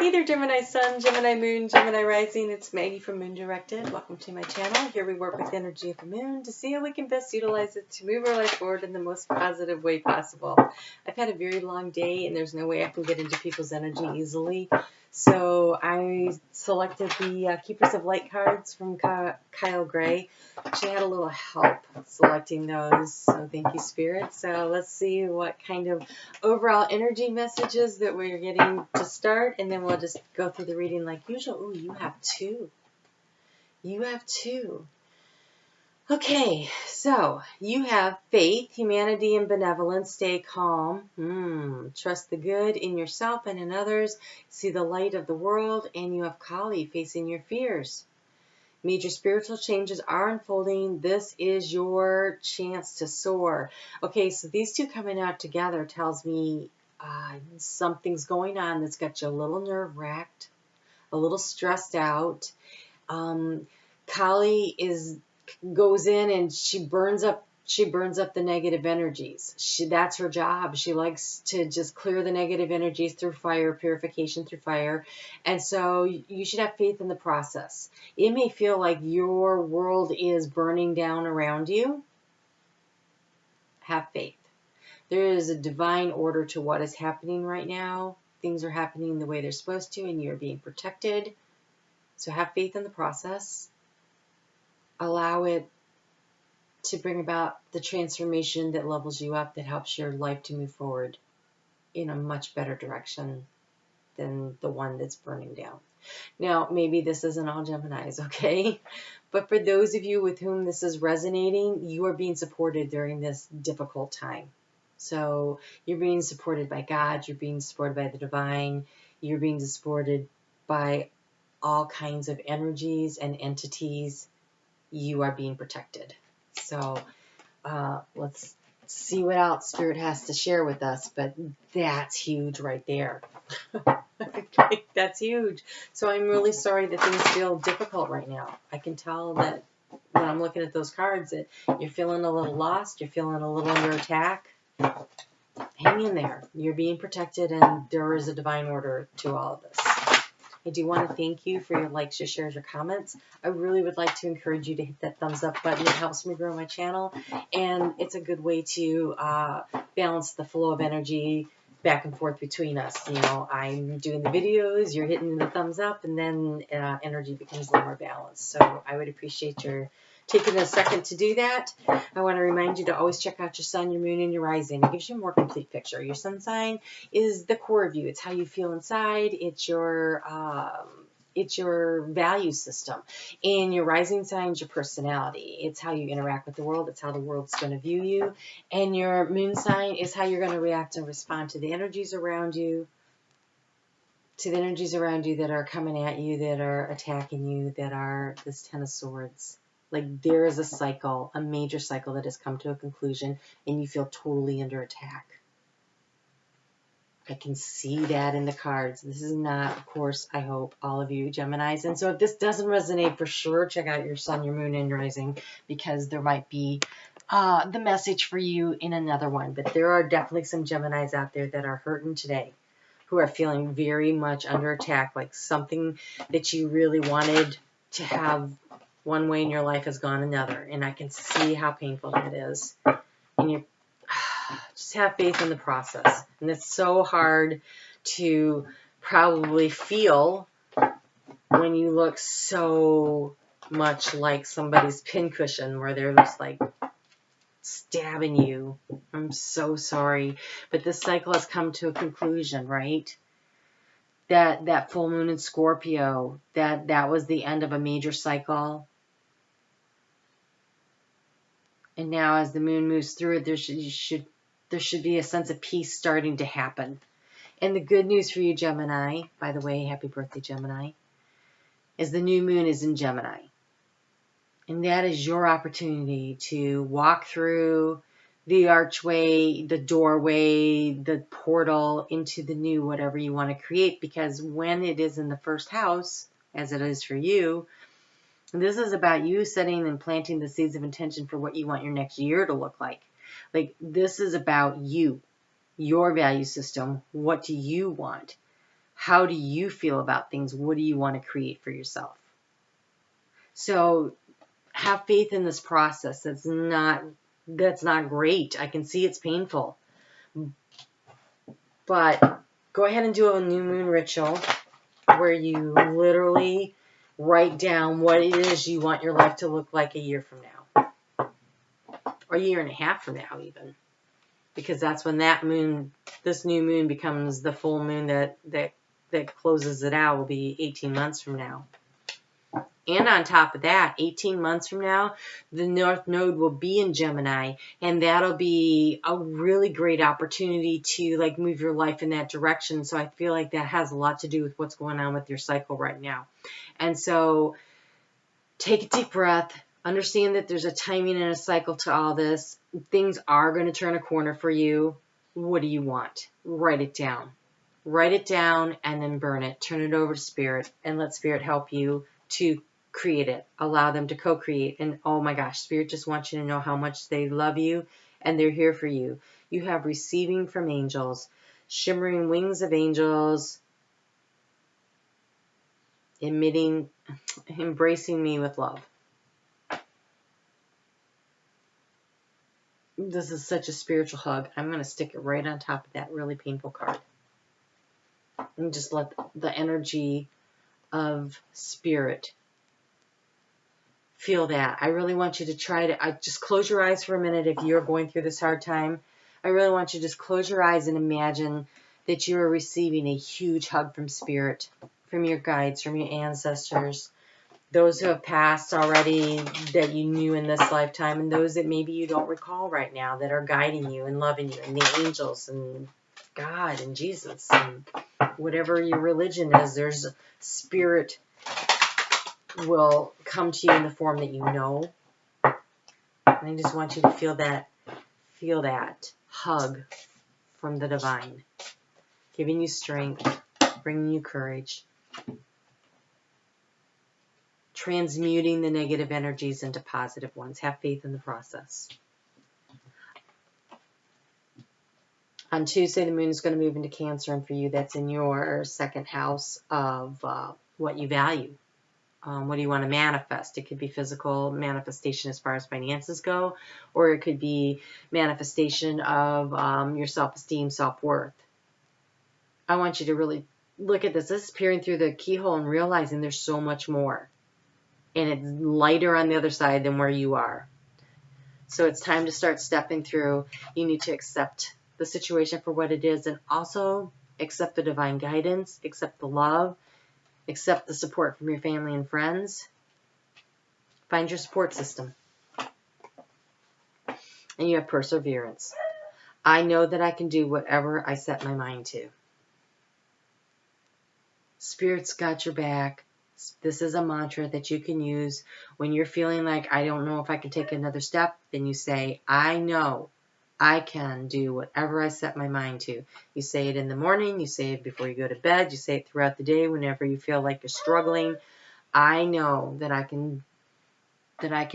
Hey there, Gemini Sun, Gemini Moon, Gemini Rising. It's Maggie from Moon Directed. Welcome to my channel. Here we work with the energy of the moon to see how we can best utilize it to move our life forward in the most positive way possible. I've had a very long day and there's no way I can get into people's energy easily. So I selected the Keepers of Light cards from Kyle Gray. She had a little help selecting those, so thank you, Spirit. So let's see what kind of overall energy messages that we're getting to start, and then we'll just go through the reading like usual. Ooh, you have two. You have two. Okay, so you have faith, humanity, and benevolence. Stay calm. Trust the good in yourself and in others. See the light of the world, and you have Kali facing your fears. Major spiritual changes are unfolding. This is your chance to soar. Okay, so these two coming out together tells me something's going on that's got you a little nerve-wracked, a little stressed out. Kali goes in and she burns up the negative energies. That's her job. She likes to just clear the negative energies through fire, purification through fire. And so you should have faith in the process. It may feel like your world is burning down around you. Have faith. There is a divine order to what is happening right now. Things are happening the way they're supposed to, and you're being protected. So have faith in the process. Allow it to bring about the transformation that levels you up, that helps your life to move forward in a much better direction than the one that's burning down. Now, maybe this isn't all Geminis, okay? But for those of you with whom this is resonating, you are being supported during this difficult time. So you're being supported by God, you're being supported by the divine, you're being supported by all kinds of energies and entities. You are being protected. So let's see what else Spirit has to share with us. But that's huge right there. Okay, that's huge. So I'm really sorry that things feel difficult right now. I can tell that when I'm looking at those cards that you're feeling a little lost. You're feeling a little under attack. Hang in there. You're being protected, and there is a divine order to all of this. I do want to thank you for your likes, your shares, your comments. I really would like to encourage you to hit that thumbs up button. It helps me grow my channel, and it's a good way to balance the flow of energy back and forth between us. You know, I'm doing the videos, you're hitting the thumbs up, and then energy becomes a little more balanced. So I would appreciate your taking a second to do that. I want to remind you to always check out your sun, your moon, and your rising. It gives you a more complete picture. Your sun sign is the core of you. It's how you feel inside. It's your value system. And your rising sign is your personality. It's how you interact with the world. It's how the world's going to view you. And your moon sign is how you're going to react and respond to the energies around you. To the energies around you that are coming at you, that are attacking you, that are this Ten of Swords. Like there is a cycle, a major cycle that has come to a conclusion, and you feel totally under attack. I can see that in the cards. This is not, of course, I hope, all of you Geminis. And so if this doesn't resonate, for sure, check out your sun, your moon, and your rising, because there might be the message for you in another one. But there are definitely some Geminis out there that are hurting today, who are feeling very much under attack, like something that you really wanted to have one way in your life has gone another, and I can see how painful that is. And you just have faith in the process. And it's so hard to probably feel when you look so much like somebody's pincushion, where they're just like stabbing you. I'm so sorry, but this cycle has come to a conclusion, right? That full moon in Scorpio, that was the end of a major cycle. And now as the moon moves through it, there should be a sense of peace starting to happen. And the good news for you, Gemini, by the way, happy birthday, Gemini, is the new moon is in Gemini. And that is your opportunity to walk through the archway, the doorway, the portal into the new whatever you want to create. Because when it is in the first house, as it is for you, this is about you setting and planting the seeds of intention for what you want your next year to look like. Like, this is about you, your value system. What do you want? How do you feel about things? What do you want to create for yourself? So have faith in this process. That's not great. I can see it's painful. But go ahead and do a new moon ritual where you literally write down what it is you want your life to look like a year from now. Or a year and a half from now even. Because that's when this new moon becomes the full moon that closes it out, will be 18 months from now. And on top of that, 18 months from now, the North Node will be in Gemini, and that'll be a really great opportunity to like move your life in that direction. So I feel like that has a lot to do with what's going on with your cycle right now. And so take a deep breath. Understand that there's a timing and a cycle to all this. Things are going to turn a corner for you. What do you want? Write it down. Write it down and then burn it. Turn it over to Spirit and let Spirit help you to create it. Allow them to co-create. And oh my gosh, Spirit just wants you to know how much they love you and they're here for you. You have receiving from angels, shimmering wings of angels, embracing me with love. This is such a spiritual hug. I'm going to stick it right on top of that really painful card. And just let the energy of Spirit feel that. I really want you to try to, just close your eyes for a minute if you're going through this hard time. I really want you to just close your eyes and imagine that you're receiving a huge hug from Spirit, from your guides, from your ancestors, those who have passed already that you knew in this lifetime, and those that maybe you don't recall right now that are guiding you and loving you, and the angels and God and Jesus and whatever your religion is. There's Spirit will come to you in the form that you know. And I just want you to feel that hug from the divine, giving you strength, bringing you courage, transmuting the negative energies into positive ones. Have faith in the process. On Tuesday, the moon is going to move into Cancer, and for you, that's in your second house of what you value. What do you want to manifest? It could be physical manifestation as far as finances go, or it could be manifestation of your self-esteem, self-worth. I want you to really look at this. This is peering through the keyhole and realizing there's so much more. And it's lighter on the other side than where you are. So it's time to start stepping through. You need to accept the situation for what it is, and also accept the divine guidance, accept the love, accept the support from your family and friends. Find your support system. And you have perseverance. I know that I can do whatever I set my mind to. Spirit's got your back. This is a mantra that you can use when you're feeling like, I don't know if I can take another step. Then you say, I know I can do whatever I set my mind to. You say it in the morning. You say it before you go to bed. You say it throughout the day whenever you feel like you're struggling. I know that I can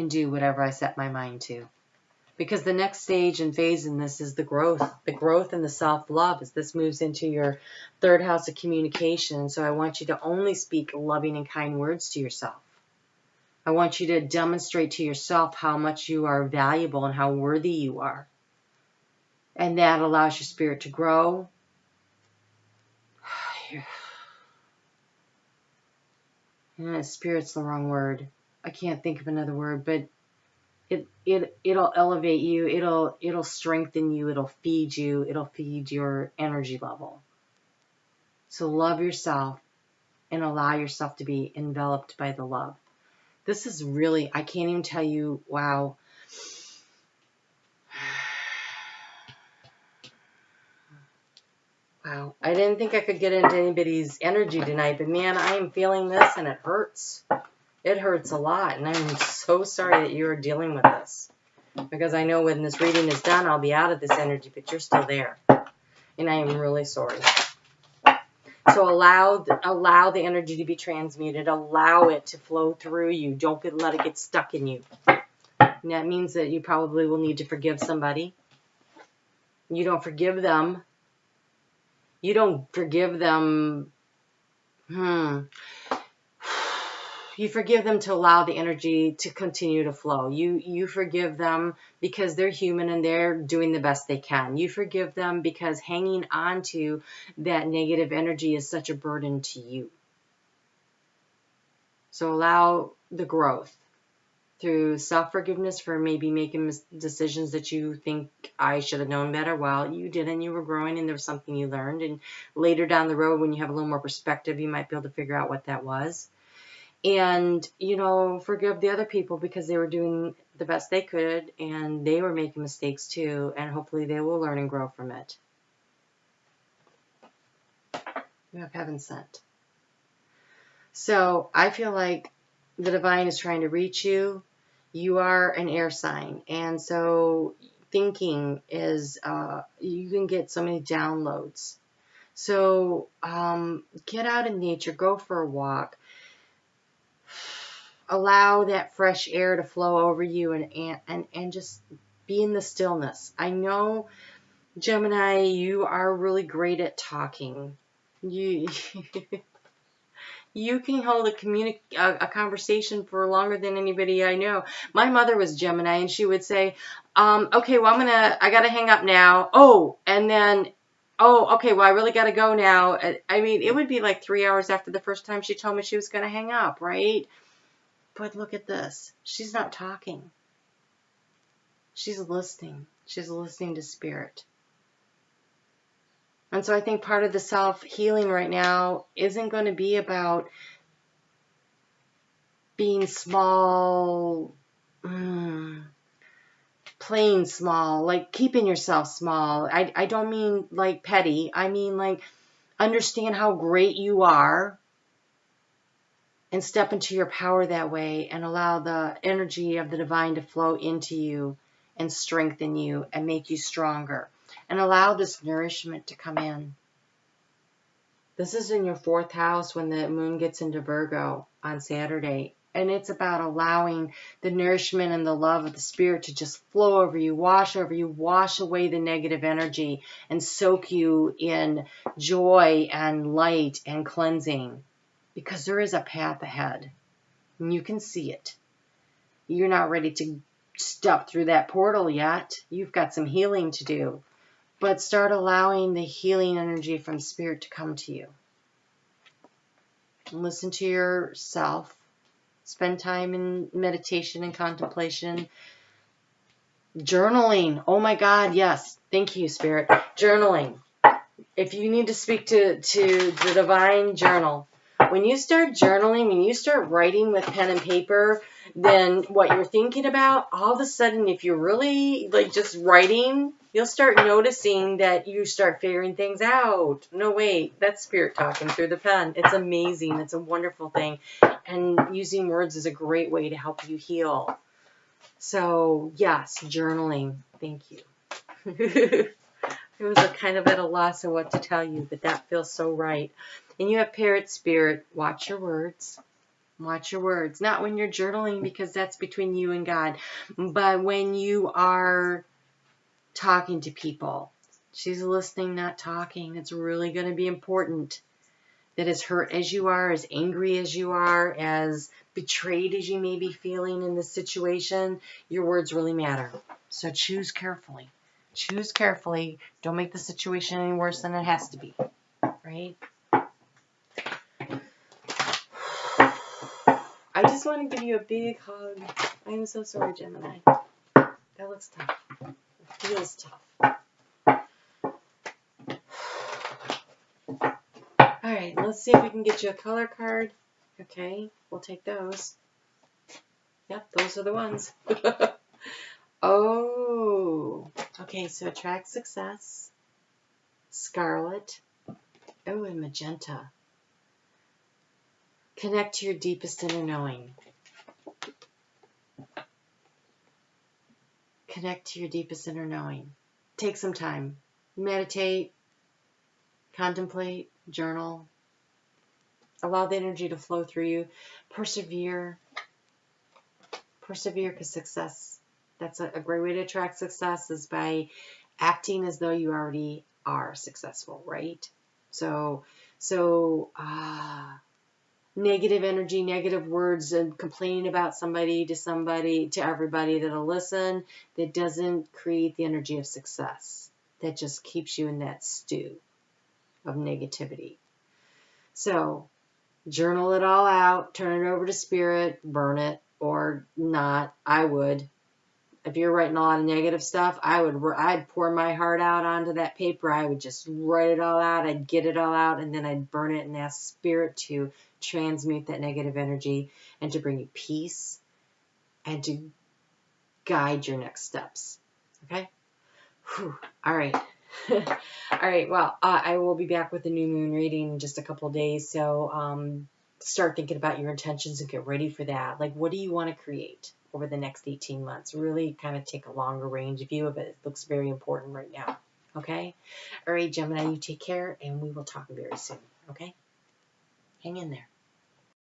do whatever I set my mind to. Because the next stage and phase in this is the growth and the self-love as this moves into your third house of communication. So I want you to only speak loving and kind words to yourself. I want you to demonstrate to yourself how much you are valuable and how worthy you are. And that allows your spirit to grow. Spirit's the wrong word. I can't think of another word, but it'll elevate you, it'll strengthen you, it'll feed your energy level. So love yourself and allow yourself to be enveloped by the love. This is really, I can't even tell you, wow. Wow, I didn't think I could get into anybody's energy tonight, but man, I am feeling this and it hurts. It hurts a lot, and I'm so sorry that you're dealing with this. Because I know when this reading is done, I'll be out of this energy, but you're still there. And I am really sorry. So allow the energy to be transmuted. Allow it to flow through you. Don't let it get stuck in you. And that means that you probably will need to forgive somebody. You don't forgive them. You don't forgive them You forgive them to allow the energy to continue to flow. You forgive them because they're human and they're doing the best they can. You forgive them because hanging on to that negative energy is such a burden to you. So allow the growth through self-forgiveness for maybe making decisions that you think I should have known better. Well, you didn't. You were growing and there was something you learned. And later down the road, when you have a little more perspective, you might be able to figure out what that was. And, forgive the other people because they were doing the best they could and they were making mistakes too. And hopefully they will learn and grow from it. You have heaven sent. So I feel like the divine is trying to reach you. You are an air sign. And so thinking is, you can get so many downloads. So get out in nature, go for a walk. Allow that fresh air to flow over you and just be in the stillness. I know, Gemini, you are really great at talking. You you can hold a conversation for longer than anybody I know. My mother was Gemini, and she would say, okay, well, I got to hang up now. Oh, and then, oh, okay, well, I really got to go now. I mean, it would be like 3 hours after the first time she told me she was going to hang up, right? But look at this. She's not talking. She's listening. She's listening to spirit. And so I think part of the self-healing right now isn't going to be about being small, playing small, like keeping yourself small. I don't mean like petty. I mean like understand how great you are and step into your power that way and allow the energy of the divine to flow into you and strengthen you and make you stronger. And allow this nourishment to come in. This is in your 4th house when the moon gets into Virgo on Saturday. And it's about allowing the nourishment and the love of the spirit to just flow over you, wash away the negative energy and soak you in joy and light and cleansing. Because there is a path ahead. And you can see it. You're not ready to step through that portal yet. You've got some healing to do. But start allowing the healing energy from spirit to come to you. Listen to yourself. Spend time in meditation and contemplation. Journaling. Oh my God, yes. Thank you, Spirit. Journaling. If you need to speak to the divine, journal. When you start journaling, when you start writing with pen and paper, then what you're thinking about, all of a sudden, if you're really like just writing, you'll start noticing that you start figuring things out. No, wait, that's spirit talking through the pen. It's amazing. It's a wonderful thing. And using words is a great way to help you heal. So, yes, journaling. Thank you. I was kind of at a loss of what to tell you, but that feels so right. And you have parrot spirit. Watch your words. Watch your words. Not when you're journaling because that's between you and God, but when you are talking to people. She's listening, not talking. It's really going to be important that as hurt as you are, as angry as you are, as betrayed as you may be feeling in this situation, your words really matter. So choose carefully. Choose carefully. Don't make the situation any worse than it has to be. Right? I just want to give you a big hug. I am so sorry, Gemini. That looks tough. It feels tough. All right, let's see if we can get you a color card. Okay, we'll take those. Yep, those are the ones. Oh, okay, so attract success, scarlet, oh, and magenta. Connect to your deepest inner knowing. Connect to your deepest inner knowing. Take some time. Meditate, contemplate, journal. Allow the energy to flow through you. Persevere. Persevere because success, that's a great way to attract success is by acting as though you already are successful, right? So So, negative energy, negative words, and complaining about somebody, to everybody that'll listen, that doesn't create the energy of success. That just keeps you in that stew of negativity. So, journal it all out, turn it over to spirit, burn it, or not. I would. If you're writing a lot of negative stuff, I'd pour my heart out onto that paper. I would just write it all out. I'd get it all out, and then I'd burn it and ask spirit to transmute that negative energy and to bring you peace and to guide your next steps. Okay? Whew. All right. All right. Well, I will be back with the new moon reading in just a couple of days. So start thinking about your intentions and get ready for that. Like, what do you want to create over the next 18 months? Really kind of take a longer range view of it. It looks very important right now. Okay? All right, Gemini, you take care, and we will talk very soon. Okay? Hang in there.